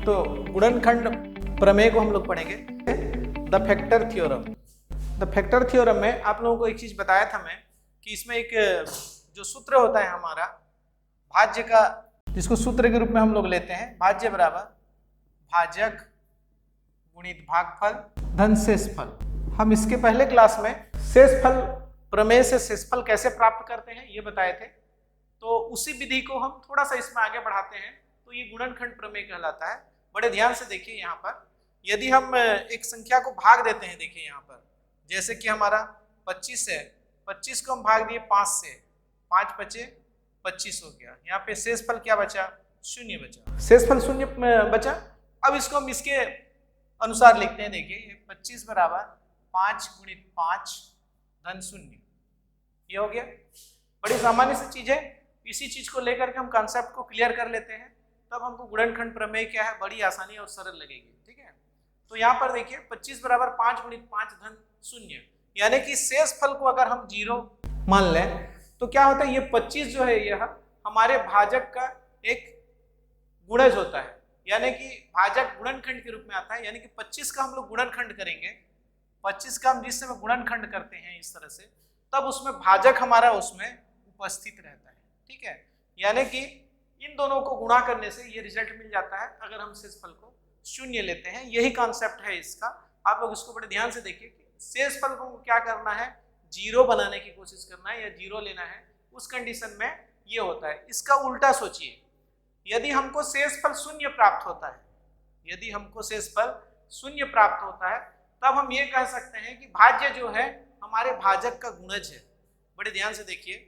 तो गुणनखंड प्रमेय को हम लोग पढ़ेंगे, the factor theorem. The factor theorem में आप लोगों को एक चीज बताया था मैं कि इसमें एक जो सूत्र होता है हमारा भाज्य का, जिसको सूत्र के रूप में हम लोग लेते हैं, भाज्य बराबर भाजक गुणित भागफल धन शेषफल। हम इसके पहले क्लास में शेषफल प्रमेय से शेषफल कैसे प्राप्त करते हैं ये बताए थे, तो उसी विधि को हम थोड़ा सा इसमें आगे बढ़ाते हैं, तो ये गुणनखंड प्रमेय कहलाता है। बड़े ध्यान से देखिए, यहाँ पर यदि हम एक संख्या को भाग देते हैं, देखिए यहाँ पर जैसे कि हमारा 25 है, 25 को हम भाग दिए 5 से, 5 बचे 25 हो गया। यहाँ पे शेषफल क्या बचा? 0 बचा, शेषफल 0 बचा। अब इसको हम इसके अनुसार लिखते हैं, देखिए 25 बराबर 5 गुणित 5 धन 0, ये हो गया। बड़ी सामान्य सी चीज है, इसी चीज को लेकर के हम कॉन्सेप्ट को क्लियर कर लेते हैं, तब हमको गुणनखंड प्रमेय क्या है बड़ी आसानी और सरल लगेगी। ठीक है, तो यहाँ पर देखिए 25 बराबर 5 गुणित 5 धन 0, यानी कि शेषफल को अगर हम 0 मान लें तो क्या होता है, ये 25 जो है यह हमारे भाजक का एक गुणज होता है, यानी कि भाजक गुणनखंड के रूप में आता है। यानी कि 25 का हम लोग गुणनखंड करेंगे, 25 का हम जिस समय गुणनखंड करते हैं इस तरह से, तब उसमें भाजक हमारा उसमें उपस्थित रहता है। ठीक है, यानी कि इन दोनों को गुणा करने से ये रिजल्ट मिल जाता है अगर हम शेषफल को 0 लेते हैं। यही कॉन्सेप्ट है इसका, आप लोग इसको बड़े ध्यान से देखिए कि शेषफल को क्या करना है, 0 बनाने की कोशिश करना है या 0 लेना है, उस कंडीशन में ये होता है। इसका उल्टा सोचिए, यदि हमको शेषफल 0 प्राप्त होता है, यदि हमको शेषफल 0 प्राप्त होता है, तब हम ये कह सकते हैं कि भाज्य जो है हमारे भाजक का गुणज है। बड़े ध्यान से देखिए,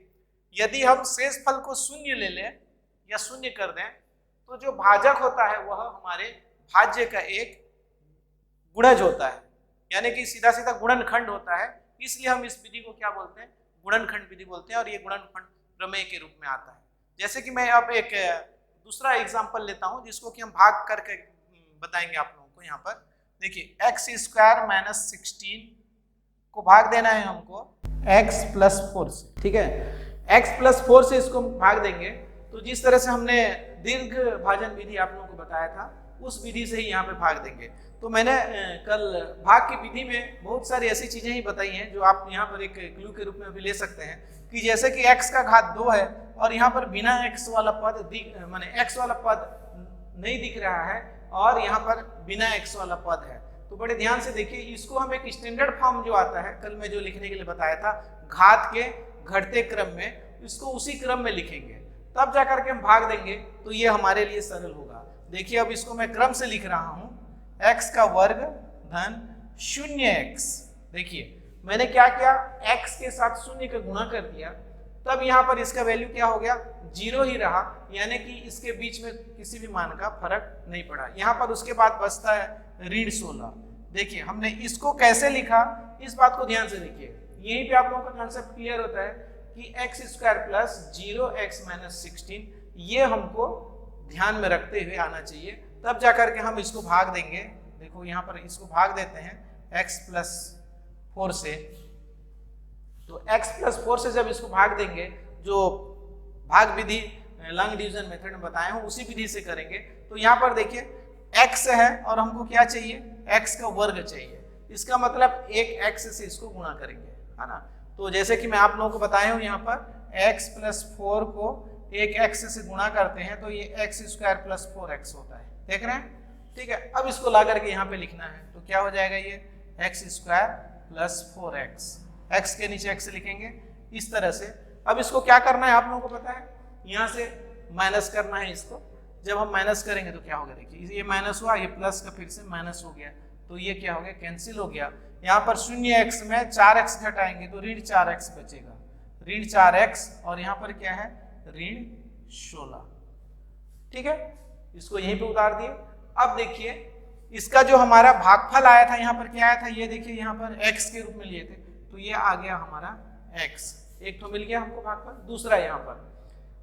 यदि हम शेषफल को 0 ले लें या 0 कर दें, तो जो भाजक होता है वह हमारे भाज्य का एक गुणज होता है, यानी कि सीधा सीधा गुणनखंड होता है। इसलिए हम इस विधि को क्या बोलते हैं, गुणनखंड विधि बोलते हैं, और ये गुणनखंड प्रमेय के रूप में आता है। जैसे कि मैं अब एक दूसरा एग्जाम्पल लेता हूं, जिसको कि हम भाग करके बताएंगे आप लोगों को। यहाँ पर देखिए x² - 16 को भाग देना है हमको x + 4 से। ठीक है, x + 4 से इसको हम भाग देंगे, तो जिस तरह से हमने दीर्घ भाजन विधि आप लोगों को बताया था, उस विधि से ही यहाँ पे भाग देंगे। तो मैंने कल भाग की विधि में बहुत सारी ऐसी चीजें ही बताई हैं जो आप यहाँ पर एक क्लू के रूप में भी ले सकते हैं, कि जैसे कि x का घात 2 है और यहाँ पर बिना x वाला पद माने x वाला पद नहीं दिख रहा है और यहाँ पर बिना x वाला पद है। तो बड़े ध्यान से देखिए, इसको हम एक स्टैंडर्ड फॉर्म जो आता है, कल मैं जो लिखने के लिए बताया था, घात के घटते क्रम में, इसको उसी क्रम में लिखेंगे, तब जाकर के हम भाग देंगे, तो ये हमारे लिए सरल होगा। देखिए अब इसको मैं क्रम से लिख रहा हूं, x का वर्ग धन 0x। देखिए मैंने क्या किया, x के साथ 0 का गुणा कर दिया, तब यहाँ पर इसका वैल्यू क्या हो गया, 0 ही रहा, यानी कि इसके बीच में किसी भी मान का फर्क नहीं पड़ा। यहाँ पर उसके बाद बचता है ऋण 16। देखिए हमने इसको कैसे लिखा, इस बात को ध्यान से देखिए, यहीं पे आप लोगों का कॉन्सेप्ट क्लियर होता है कि x² + 0x - 16, ये हमको ध्यान में रखते हुए आना चाहिए, तब जाकर के हम इसको भाग देंगे। देखो यहाँ पर इसको भाग देते हैं x + 4 से, तो x + 4 से जब इसको भाग देंगे, जो भाग विधि लॉन्ग डिवीजन मेथड में बताए हूँ उसी विधि से करेंगे। तो यहाँ पर देखिए x है और हमको क्या चाहिए, x का वर्ग चाहिए, इसका मतलब एक x से इसको गुणा करेंगे, है ना। तो जैसे कि मैं आप लोगों को बताया हूँ, यहाँ पर x + 4 को एक x से गुणा करते हैं, तो ये x² + 4x होता है, देख रहे हैं। ठीक है, अब इसको ला करके यहाँ पे लिखना है, तो क्या हो जाएगा, ये x² + 4x, x के नीचे x लिखेंगे इस तरह से। अब इसको क्या करना है आप लोगों को पता है, यहाँ से माइनस करना है इसको। जब हम माइनस करेंगे तो क्या होगा, देखिए ये माइनस हुआ, ये प्लस का फिर से माइनस हो गया, तो ये क्या हो गया, कैंसिल हो गया। यहाँ पर 0x में 4x घटाएंगे तो ऋण 4x बचेगा, ऋण 4x, और यहाँ पर क्या है, ऋण 16। ठीक है, इसको यहीं पे उतार दिए। अब देखिए इसका जो हमारा भागफल आया था, यहाँ पर क्या आया था, ये देखिए यहाँ पर x के रूप में लिए थे, तो ये आ गया हमारा x, एक तो मिल गया हमको भागफल, दूसरा यहाँ पर।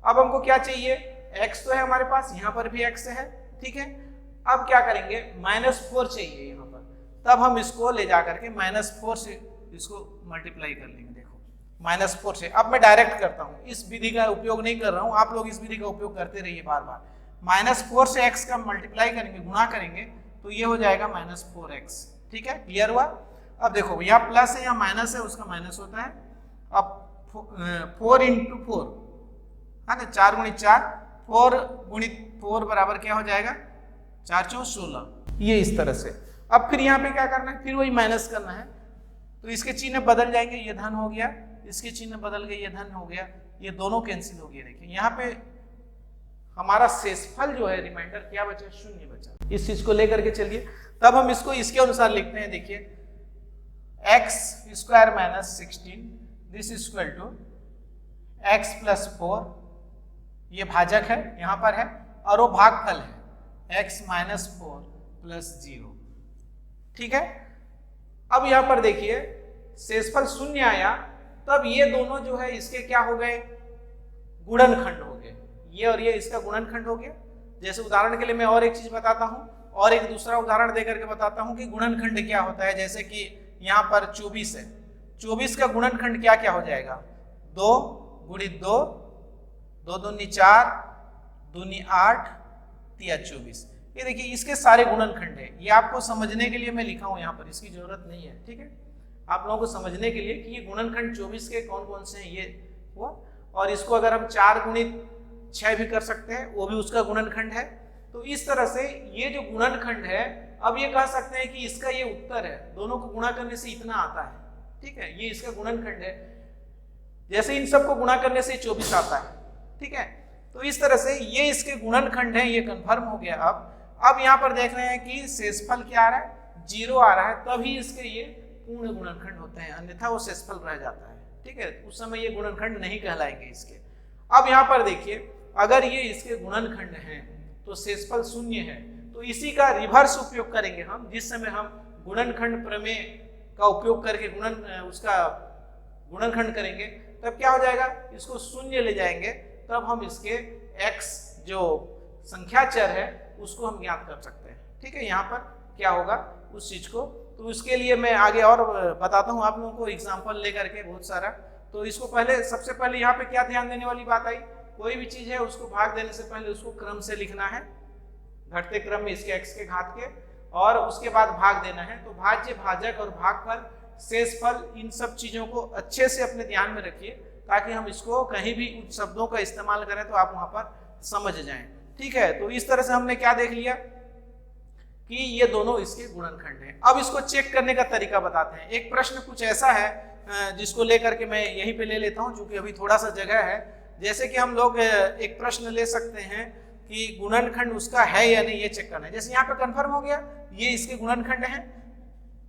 अब हमको क्या चाहिए, x तो है हमारे पास, यहाँ पर भी x है। ठीक है, अब क्या करेंगे, -4 चाहिए यहाँ पर, तब हम इसको ले जा करके -4 से इसको मल्टीप्लाई कर लेंगे। देखो -4 से, अब मैं डायरेक्ट करता हूँ, इस विधि का उपयोग नहीं कर रहा हूँ, आप लोग इस विधि का उपयोग करते रहिए बार बार। -4 से x का मल्टीप्लाई करेंगे, गुणा करेंगे, तो ये हो जाएगा -4x। ठीक है, क्लियर हुआ? अब देखो यहाँ प्लस है, यहाँ माइनस है, उसका माइनस होता है। अब 4 × 4 है ना, 4 × 4, 4 × 4 बराबर क्या हो जाएगा, 4 × 4 16, ये इस तरह से। अब फिर यहाँ पे क्या करना है, फिर वही माइनस करना है, तो इसके चिन्ह बदल जाएंगे, ये धन हो गया, इसके चिन्ह बदल गए, ये धन हो गया, ये दोनों कैंसिल हो गए। देखिए यहाँ पे हमारा शेषफल जो है रिमाइंडर क्या बचा, 0 बचा। इस चीज को लेकर के चलिए, तब हम इसको इसके अनुसार लिखते हैं। देखिए x² - 16 this equal to x + 4, ये भाजक है यहाँ पर है, और वो भागफल है x - 4 + 0। ठीक है, अब यहाँ पर देखिए शेषफल 0 आया, तब ये दोनों जो है इसके क्या हो गए, गुणनखंड हो गए, ये और ये इसका गुणनखंड हो गया। जैसे उदाहरण के लिए मैं और एक चीज बताता हूं, और एक दूसरा उदाहरण देकर के बताता हूं कि गुणनखंड क्या होता है। जैसे कि यहाँ पर 24 है, 24 का गुणनखंड क्या क्या हो जाएगा, 2 × 2, 2 दूनी 4, दूनी 8, 3 24। ये देखिए इसके सारे गुणनखंड है। ये आपको समझने के लिए मैं लिखा हूं यहाँ पर, इसकी जरूरत नहीं है। ठीक है, आप लोगों को समझने के लिए कि ये गुणनखंड 24 के कौन कौन से हैं ये हुआ। और इसको अगर हम 4 × 6 भी कर सकते हैं, वो भी उसका गुणनखंड है। तो इस तरह से ये जो गुणनखंड है, अब ये कह सकते हैं कि इसका ये उत्तर है, दोनों को गुणा करने से इतना आता है। ठीक है, ये इसका गुणनखंड है। जैसे इन सबको गुणा करने से 24 आता है। ठीक है, तो इस तरह से ये इसके गुणनखंड है, ये कंफर्म हो गया। अब यहाँ पर देख रहे हैं कि शेषफल क्या आ रहा है, 0 आ रहा है, तभी इसके ये पूर्ण गुणनखंड होते हैं, अन्यथा वो शेषफल रह जाता है। ठीक है, उस समय ये गुणनखंड नहीं कहलाएंगे इसके। अब यहाँ पर देखिए, अगर ये इसके गुणनखंड हैं तो शेषफल 0 है, तो इसी का रिवर्स उपयोग करेंगे हम। जिस समय हम गुणनखंड प्रमेय का उपयोग करके उसका गुणनखंड करेंगे, तब क्या हो जाएगा, इसको 0 ले जाएंगे, तब हम इसके x जो संख्या चर है उसको हम ज्ञात कर सकते हैं। ठीक है, यहाँ पर क्या होगा उस चीज को, तो उसके लिए मैं आगे और बताता हूँ आप लोगों को एग्जाम्पल लेकर के बहुत सारा। तो इसको पहले, सबसे पहले यहाँ पे क्या ध्यान देने वाली बात आई, कोई भी चीज है उसको भाग देने से पहले उसको क्रम से लिखना है, घटते क्रम में इसके x के घात के, और उसके बाद भाग देना है। तो भाज्य, भाजक और भागफल, शेषफल, इन सब चीजों को अच्छे से अपने ध्यान में रखिए, ताकि हम इसको कहीं भी उन शब्दों का इस्तेमाल करें तो आप वहां पर समझ जाएं। ठीक है, तो इस तरह से हमने क्या देख लिया कि ये दोनों इसके गुणनखंड हैं। अब इसको चेक करने का तरीका बताते हैं। एक प्रश्न कुछ ऐसा है जिसको लेकर के मैं यहीं पे ले लेता हूं, क्योंकि अभी थोड़ा सा जगह है। जैसे कि हम लोग एक प्रश्न ले सकते हैं कि गुणनखंड उसका है या नहीं, ये चेक करना है। जैसे यहाँ पे कंफर्म हो गया, ये इसके गुणनखंड है,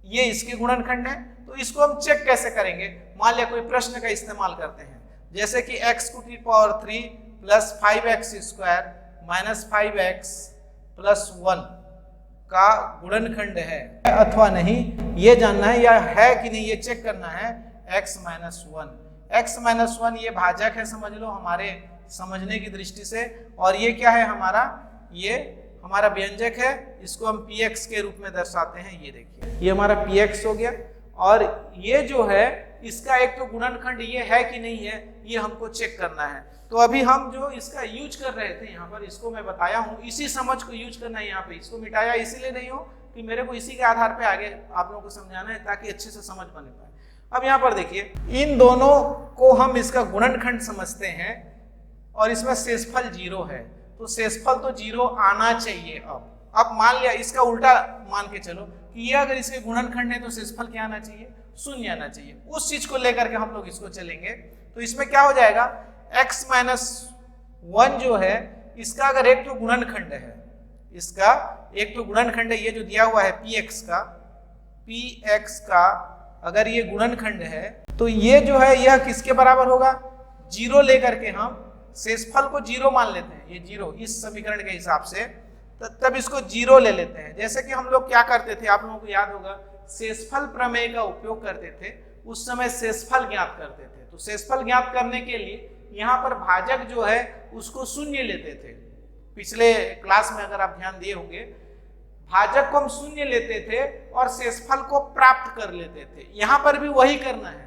ये इसके गुणनखंड है, तो इसको हम चेक कैसे करेंगे। मान लिया कोई प्रश्न का इस्तेमाल करते हैं, जैसे कि x³ + 5x² - 5x + 1 का गुणनखंड है अथवा नहीं, ये जानना है, या है कि नहीं ये चेक करना है। x - 1, x - 1 ये भाजक है, समझ लो हमारे समझने की दृष्टि से, और ये क्या है हमारा, ये हमारा व्यंजक है, इसको हम px के रूप में दर्शाते हैं। ये देखिए, ये हमारा px हो गया, और ये जो है इसका एक तो गुणनखंड ये है कि नहीं है, ये हमको चेक करना है। तो अभी हम जो इसका यूज कर रहे थे यहाँ पर, इसको मैं बताया हूँ, इसी समझ को यूज करना है यहाँ पे। इसको मिटाया इसीलिए नहीं हो कि मेरे को इसी के आधार पे आगे आप लोगों को समझाना है, ताकि अच्छे से समझ बने पाए। अब यहाँ पर देखिए, इन दोनों को हम इसका गुणनखंड समझते हैं, और इसमें शेषफल 0 है, तो शेषफल तो 0 आना चाहिए। अब मान लिया इसका उल्टा मान के चलो कि ये अगर इसके गुणनखंड है तो शेषफल क्या आना चाहिए, 0 आना चाहिए। उस चीज को लेकर के हम लोग इसको चलेंगे। तो इसमें क्या हो जाएगा, x - 1 जो है इसका अगर एक तो गुणनखंड है, इसका एक तो गुणनखंड है, ये जो दिया हुआ है px का अगर ये गुणनखंड है, तो ये जो है यह किसके बराबर होगा, 0 लेकर के हम शेषफल को 0 मान लेते हैं। ये 0 इस समीकरण के हिसाब से, तब इसको 0 ले लेते हैं। जैसे कि हम लोग क्या करते थे, आप लोगों को याद होगा, शेषफल प्रमेय का उपयोग करते थे, उस समय शेषफल ज्ञात करते थे। तो शेषफल ज्ञात करने के लिए यहाँ पर भाजक जो है उसको 0 लेते थे। पिछले क्लास में अगर आप ध्यान दिए होंगे, भाजक को हम 0 लेते थे और शेषफल को प्राप्त कर लेते थे। यहाँ पर भी वही करना है,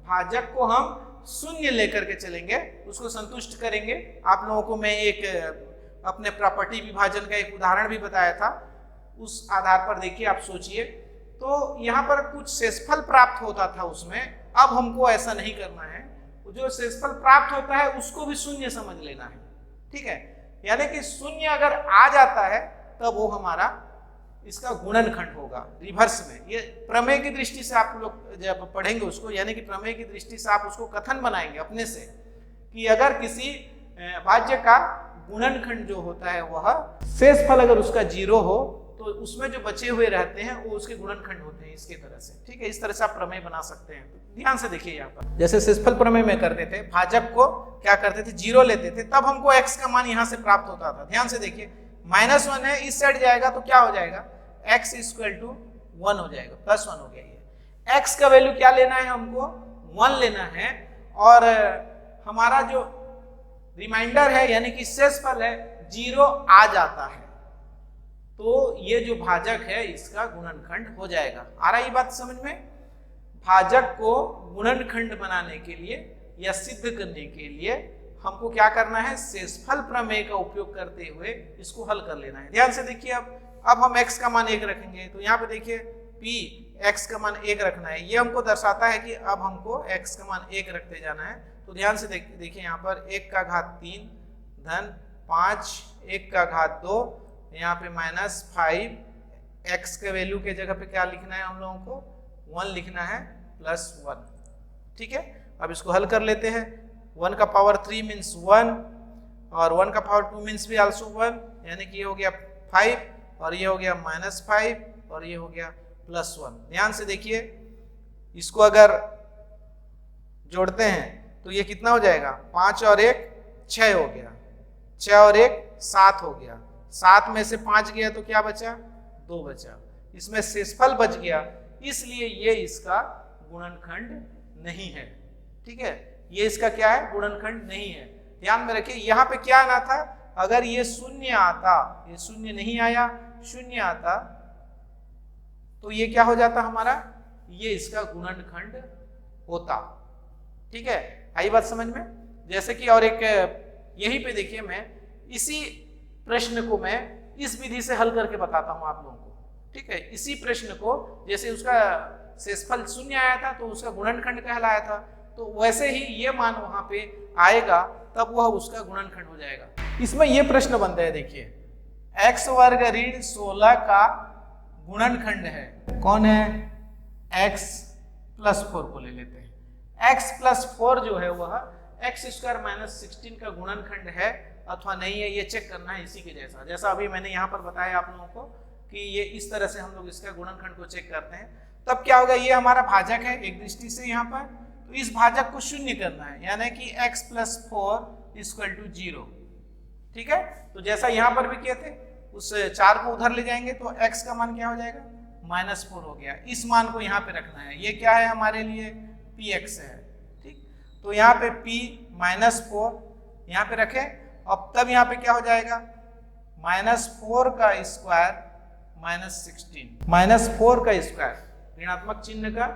भाजक को हम 0 लेकर के चलेंगे, उसको संतुष्ट करेंगे। आप लोगों को मैं एक अपने प्रॉपर्टी विभाजन का एक उदाहरण भी बताया था, उस आधार पर देखिए आप सोचिए। तो यहाँ पर कुछ शेषफल प्राप्त होता था उसमें, अब हमको ऐसा नहीं करना है, जो शेषफल प्राप्त होता है उसको भी शून्य समझ लेना है, ठीक है। यानी कि शून्य अगर आ जाता है तब वो हमारा इसका गुणनखंड होगा रिवर्स में। ये प्रमेय की दृष्टि से आप लोग जब पढ़ेंगे उसको, यानी कि प्रमेय की दृष्टि से आप उसको कथन बनाएंगे अपने से कि अगर किसी भाज्य का गुणनखंड जो होता है वह शेषफल अगर उसका 0 हो तो उसमें जो बचे हुए रहते हैं वो उसके गुणनखंड होते हैं, इसके तरह से, ठीक है। इस तरह से आप प्रमेय बना सकते हैं। ध्यान से देखिए यहाँ पर, जैसे शेषफल प्रमेय में करते थे, भाजक को क्या करते थे, 0 लेते थे, तब हमको x का मान यहाँ से प्राप्त होता था। ध्यान से देखिए, -1 है, इस साइड जाएगा तो क्या हो जाएगा, x = 1 हो जाएगा, +1 हो गया। ये x का वैल्यू क्या लेना है, हमको 1 लेना है, और हमारा जो रिमाइंडर है यानी कि शेषफल है 0 आ जाता है, तो ये जो भाजक है इसका गुणनखंड हो जाएगा। आ रहा है ये बात समझ में। भाजक को गुणनखंड बनाने के लिए या सिद्ध करने के लिए हमको क्या करना है, शेषफल प्रमेय का उपयोग करते हुए इसको हल कर लेना है। ध्यान से देखिए, अब हम x का मान 1 रखेंगे, तो यहाँ पे देखिए p x का मान 1 रखना है, ये हमको दर्शाता है कि अब हमको x का मान 1 रखते जाना है। तो ध्यान से देखिए यहाँ पर 1 का घात 3 धन 5 1 का घात 2, यहाँ पे -5, x के वैल्यू के जगह पे क्या लिखना है हम लोगों को, 1 लिखना है, +1, ठीक है। अब इसको हल कर लेते हैं। 1 का पावर 3 मीन्स 1, और 1 का पावर 2 मीन्स भी आल्सो 1, यानी कि ये हो गया 5, और ये हो गया -5, और ये हो गया +1। ध्यान से देखिए, इसको अगर जोड़ते हैं तो ये कितना हो जाएगा, 5 और 1 6 हो गया, 6 और 1 7 हो गया, 7 में से 5 गया तो क्या बचा, 2 बचा, इसमें शेषफल बच गया, इसलिए ये इसका गुणनखंड नहीं है, ठीक है। ये इसका क्या है, गुणनखंड नहीं है। ध्यान में रखिए, यहाँ पे क्या आना था, अगर ये 0 आता, ये 0 नहीं आया, 0 आता तो ये क्या हो जाता हमारा, ये इसका गुणनखंड होता, ठीक है। आई बात समझ में। जैसे कि और एक यहीं पे देखिए, मैं इसी प्रश्न को मैं इस विधि से हल करके बताता हूं आप लोगों को, ठीक है। इसी प्रश्न को, जैसे उसका शेषफल 0 आया था तो उसका गुणनखंड कहलाया था, तो वैसे ही ये मान वहां पे आएगा तब वह उसका गुणनखंड हो जाएगा। इसमें ये प्रश्न बनता है, देखिए x वर्ग ऋण 16 का गुणनखंड है, कौन है, x + 4 को ले लेते हैं। x + 4 जो है वह x² - 16 का गुणनखंड है अथवा नहीं है, ये चेक करना है। इसी के जैसा अभी मैंने यहाँ पर बताया आप लोगों को कि ये इस तरह से हम लोग इसका गुणनखंड को चेक करते हैं। तब क्या होगा, ये हमारा भाजक है एक दृष्टि से यहाँ पर, तो इस भाजक को शून्य करना है, यानी कि x + 4 = 0, ठीक है। तो जैसा यहाँ पर भी किए थे, उस 4 को उधर ले जाएंगे तो x का मान क्या हो जाएगा, -4 हो गया। इस मान को यहाँ पे रखना है, ये क्या है हमारे लिए, px है, ठीक। तो यहाँ पे p -4 यहाँ पे रखे, अब तब यहाँ पे क्या हो जाएगा, -4 का स्क्वायर -16, -4 का स्क्वायर, ऋणात्मक चिन्ह का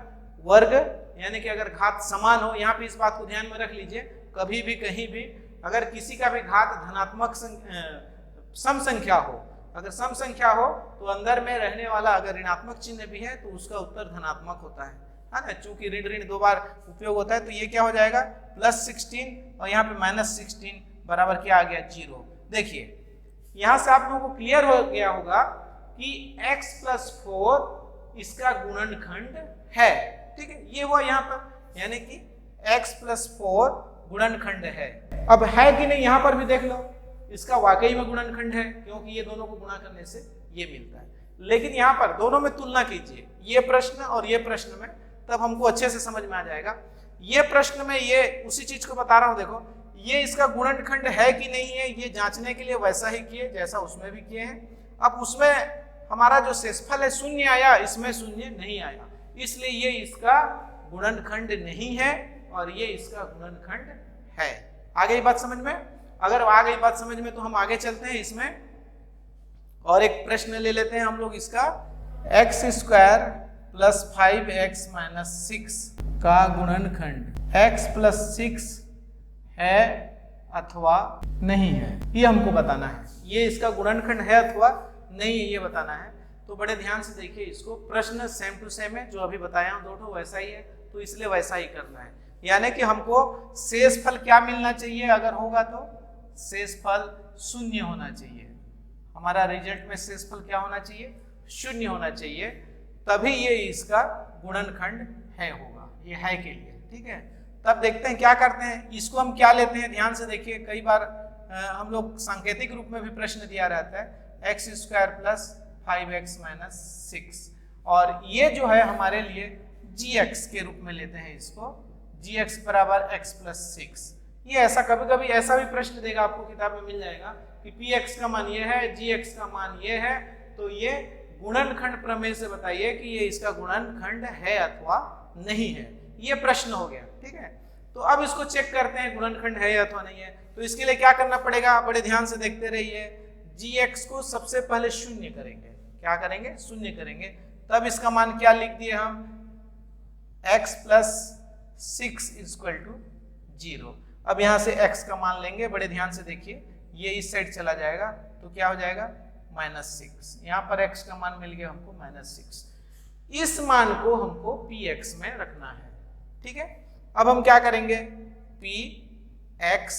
वर्ग, यानी कि अगर घात समान हो, यहाँ पे इस बात को ध्यान में रख लीजिए, कभी भी कहीं भी अगर किसी का भी घात धनात्मक सम संख्या हो, अगर सम संख्या हो तो अंदर में रहने वाला अगर ऋणात्मक चिन्ह भी है तो उसका उत्तर धनात्मक होता है ना। चूंकि ऋण ऋण 2 बार उपयोग होता है, तो ये क्या हो जाएगा, +16 और यहाँ पे -16 बराबर क्या आ गया, 0। देखिए यहाँ से आप लोगों को क्लियर हो गया होगा कि x + 4 इसका गुणनखंड है, ठीक है। ये हुआ यहाँ पर, यानी कि x + 4 गुणनखंड है। अब है कि नहीं, यहाँ पर भी देख लो, इसका वाकई में गुणनखंड है, क्योंकि ये दोनों को गुणा करने से ये मिलता है। लेकिन यहाँ पर दोनों में तुलना कीजिए, ये प्रश्न और ये प्रश्न में, तब हमको अच्छे से समझ में आ जाएगा। ये प्रश्न में ये उसी चीज को बता रहा हूँ, देखो ये इसका गुणनखंड है कि नहीं है, ये जांचने के लिए वैसा ही किए जैसा उसमें भी किए हैं। अब उसमें हमारा जो शेषफल है 0 आया, इसमें 0 नहीं आया, इसलिए ये इसका गुणनखंड नहीं है और ये इसका गुणनखंड है। आ गई बात समझ में? अगर आ गई बात समझ में तो हम आगे चलते हैं इसमें और एक प्रश्न ले लेते हैं हम लोग इसका। x² + 5x - 6 का गुणनखंड, x + 6 है अथवा नहीं है, ये हमको बताना है। ये इसका गुणनखंड है अथवा नहीं है, ये बताना है। तो बड़े ध्यान से देखिए इसको, प्रश्न सेम टू सेम है, जो अभी बताया हूं दोनों वैसा ही है, तो इसलिए वैसा ही करना है। यानी कि हमको शेषफल क्या मिलना चाहिए, अगर होगा तो शेषफल शून्य होना चाहिए। हमारा रिजल्ट में शेषफल क्या होना चाहिए, शून्य होना चाहिए, तभी ये इसका गुणनखंड है होगा, ये है के लिए। ठीक है, तब देखते हैं क्या करते हैं। इसको हम क्या लेते हैं, ध्यान से देखिए। कई बार हम लोग सांकेतिक रूप में भी प्रश्न दिया रहता है, x square plus 5x minus 6, और ये जो है हमारे लिए gx के रूप में लेते हैं इसको, gx बराबर x प्लस 6। ये ऐसा कभी कभी ऐसा भी प्रश्न देगा, आपको किताब में मिल जाएगा कि px का मान ये है, gx का मान ये है, तो ये गुणनखंड प्रमेय से बताइए कि ये इसका गुणनखंड है अथवा नहीं है। ये प्रश्न हो गया। ठीक है, तो अब इसको चेक करते हैं गुणनखंड है अथवा नहीं है। तो इसके लिए क्या करना पड़ेगा, बड़े ध्यान से देखते रहिए। gx को सबसे पहले शून्य करेंगे, क्या करेंगे, शून्य करेंगे, तब इसका मान क्या लिख दिए हम, x प्लस 6 इक्वल टू 0। अब यहाँ से x का मान लेंगे, बड़े ध्यान से देखिए, ये इस साइड चला जाएगा तो क्या हो जाएगा, -6। यहाँ पर x का मान मिल गया हमको -6। इस मान को हमको px में रखना है। ठीक है, अब हम क्या करेंगे, px,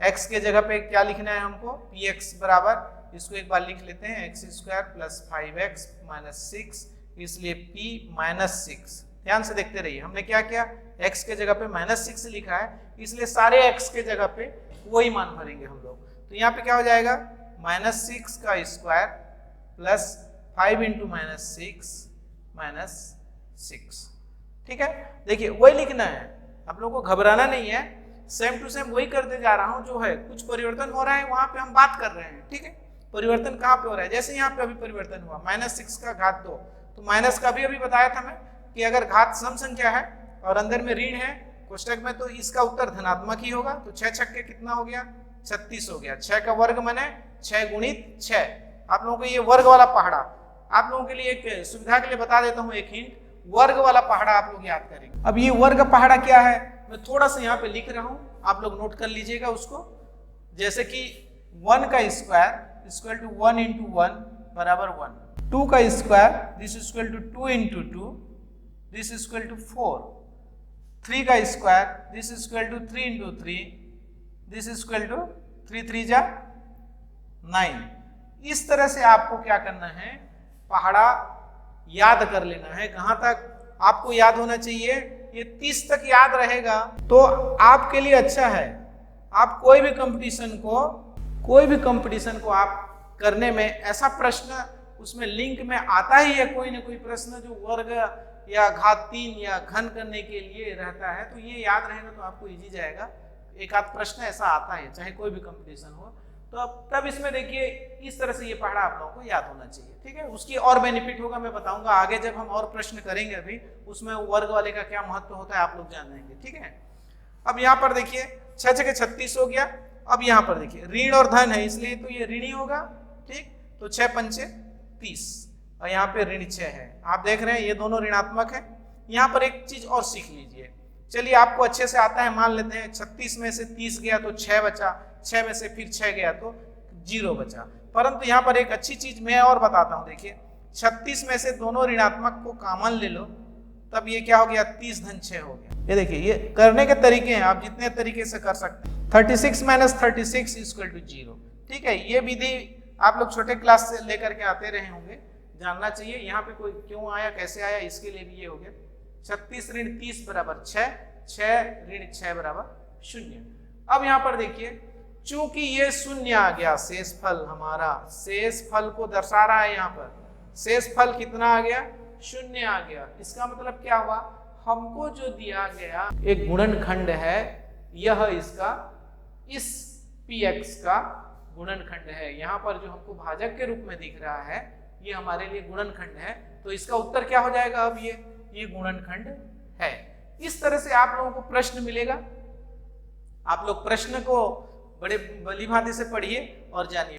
x के जगह पे क्या लिखना है हमको, px बराबर, इसको एक बार लिख लेते हैं, x square plus 5x minus 6, इसलिए p माइनस 6। ध्यान से देखते रहिए, हमने क्या किया, x के जगह पे -6 लिखा है, इसलिए सारे x के जगह पे वही मान भरेंगे हम लोग। तो यहाँ पे क्या हो जाएगा, -6 का स्क्वायर प्लस 5 इंटू -6 माइनस 6। ठीक है, देखिए वही लिखना है, आप लोगों को घबराना नहीं है, सेम टू सेम वही करते जा रहा हूं। जो है कुछ परिवर्तन हो रहा है वहां पे हम बात कर रहे हैं। ठीक है, परिवर्तन कहाँ पे हो रहा है, जैसे यहाँ पे अभी परिवर्तन हुआ -6 का घात 2, तो माइनस का भी अभी बताया था मैं कि अगर घात सम संख्या है और अंदर में ऋण है कोष्टक में, तो इसका उत्तर धनात्मक ही होगा। तो 6 छक्के कितना हो गया, 36 हो गया। 6 का वर्ग माने 6 गुणित 6। आप लोगों को ये वर्ग वाला पहाड़ा, आप लोगों के लिए एक सुविधा के लिए बता देता हूँ एक हिंट, वर्ग वाला पहाड़ा आप लोग याद करेंगे। अब ये वर्ग पहाड़ा क्या है, मैं थोड़ा सा यहाँ पे लिख रहा हूँ, आप लोग नोट कर लीजिएगा उसको। जैसे कि 1 का स्क्वायर इक्वल टू 1 इंटू 1 बराबर 1, 2 का square this equal to 2 into 2 this equal to 4, 3 का square this equal to 3 into 3 this equal to 3 3 जा 9। इस तरह से आपको क्या करना है, पहाड़ा याद कर लेना है। कहां तक आपको याद होना चाहिए, ये 30 तक याद रहेगा तो आपके लिए अच्छा है। आप कोई भी कंपटीशन को आप करने में, ऐसा प्रश्न उसमें लिंक में आता ही है, कोई ना कोई प्रश्न जो वर्ग या घात 3 या घन करने के लिए रहता है, तो ये याद रहेगा तो आपको इजी जाएगा। एक आध प्रश्न ऐसा आता है चाहे कोई भी कंपटीशन हो, तो अब तब इसमें देखिए इस तरह से ये पहाड़ा आप लोगों को याद होना चाहिए। ठीक है, उसकी और बेनिफिट होगा, मैं बताऊंगा आगे जब हम और प्रश्न करेंगे, अभी उसमें वर्ग वाले का क्या महत्व होता है आप लोग जान लेंगे। ठीक है, अब यहाँ पर देखिए 6 6 36 हो गया। अब यहाँ पर देखिए ऋण और धन है, इसलिए तो ये ऋण ही होगा। ठीक, तो 6 पंचे 30 और यहाँ पे ऋण 6 है, आप देख रहे हैं ये दोनों ऋणात्मक है। यहाँ पर एक चीज और सीख लीजिए, चलिए आपको अच्छे से आता है, मान लेते हैं 36 में से 30 गया तो 6 बचा, 6 में से फिर 6 गया तो 0 बचा। परंतु यहाँ पर एक अच्छी चीज मैं और बताता हूँ, देखिए 36 में से दोनों ऋणात्मक को कॉमन ले लो, तब ये क्या हो गया, 30 धन 6 हो गया। ये देखिए, ये करने के तरीके हैं, आप जितने तरीके से कर सकते हैं। 36 माइनस 36 इक्वल टू 0। ठीक है, ये विधि आप लोग छोटे क्लास से लेकर के आते रहे होंगे, जानना चाहिए। यहाँ पे कोई क्यों आया, कैसे आया, इसके लिए भी ये हो गया। 36 ऋण 30 बराबर 6, 6 ऋण 6 बराबर 0। अब यहाँ पर देखिए, चूंकि ये शून्य आ गया, शेषफल हमारा शेषफल को दर्शा रहा है। यहाँ पर शेषफल कितना आ गया, 0 आ गया। इसका मतलब क्या हुआ, हमको जो दिया गया एक गुणनखंड है, यह इसका इस px का गुणनखंड है। यहाँ पर जो हमको भाजक के रूप में दिख रहा है, ये हमारे लिए गुणनखंड है। तो इसका उत्तर क्या हो जाएगा, अब ये गुणनखंड है। इस तरह से आप लोगों को प्रश्न मिलेगा। आप लोग प्रश्न को बड़े भली भांति से पढ़िए और जानिए।